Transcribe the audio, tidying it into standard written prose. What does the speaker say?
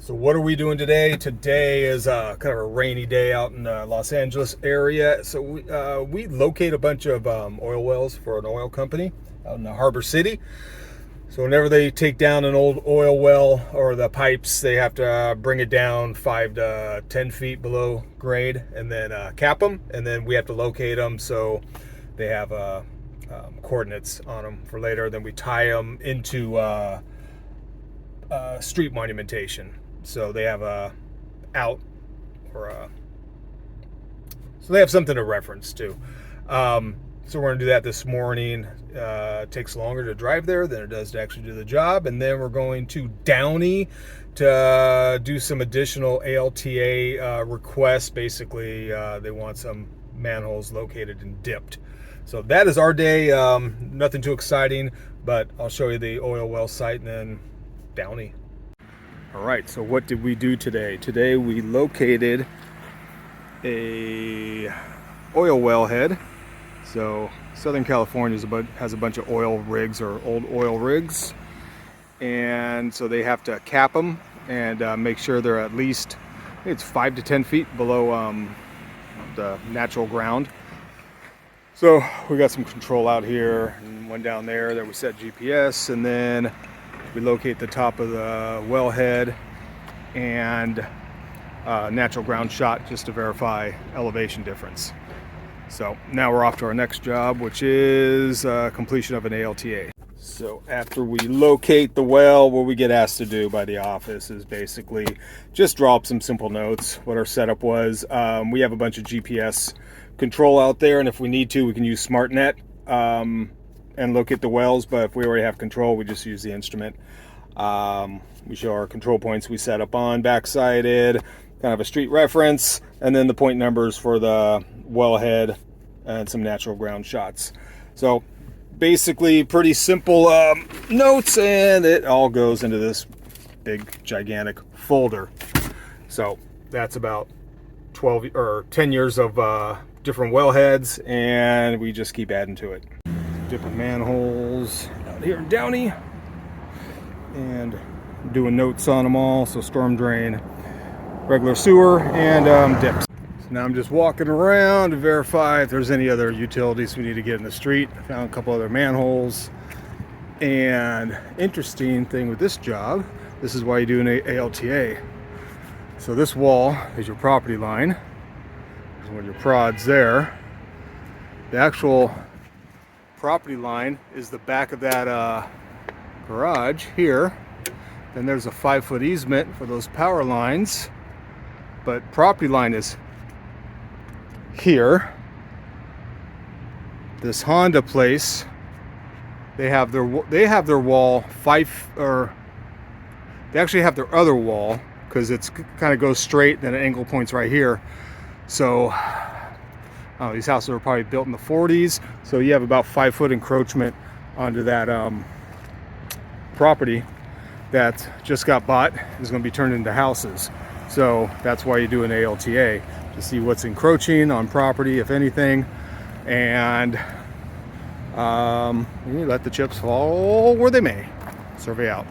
So what are we doing today? Today is kind of a rainy day out in the Los Angeles area. So we locate a bunch of oil wells for an oil company out in the Harbor City. So whenever they take down an old oil well or the pipes, they have to bring it down 5 to 10 feet below grade and then cap them. And then we have to locate them so they have coordinates on them for later. Then we tie them into street monumentation. So they have so they have something to reference to. So we're gonna do that this morning. It takes longer to drive there than it does to actually do the job. And then we're going to Downey to do some additional ALTA requests. Basically, they want some manholes located and dipped. So that is our day. Nothing too exciting, but I'll show you the oil well site and then Downey. All right, so what did we do today? Today we located a oil well head. So Southern California has a bunch of oil rigs or old oil rigs. And so they have to cap them and make sure they're at least, I think it's 5 to 10 feet below the natural ground. So we got some control out here and one down there that we set GPS, and then we locate the top of the wellhead and natural ground shot just to verify elevation difference. So now we're off to our next job, which is completion of an ALTA. So after we locate the well, what we get asked to do by the office is basically just draw up some simple notes, what our setup was. We have a bunch of GPS control out there, and if we need to, we can use SmartNet and locate the wells, but if we already have control, we just use the instrument. We show our control points we set up on, backsided, kind of a street reference, and then the point numbers for the wellhead and some natural ground shots. So basically pretty simple notes, and it all goes into this big gigantic folder. So that's about 12 or 10 years of different wellheads, and we just keep adding to it. Different manholes out here in Downey, and doing notes on them all. So storm drain, regular sewer, and dips. So now I'm just walking around to verify if there's any other utilities we need to get in the street. I found a couple other manholes. And interesting thing with this job, this is why you do an ALTA. So this wall is your property line. There's one of your prods there. The actual property line is the back of that garage here. Then there's a 5-foot easement for those power lines, but property line is here. This Honda place, they have their wall they actually have their other wall because it's kind of goes straight, then an angle points right here. So these houses were probably built in the 40s, so you have about 5-foot encroachment onto that property that just got bought, is going to be turned into houses. So that's why you do an ALTA, to see what's encroaching on property, if anything, and you let the chips fall where they may. Survey out.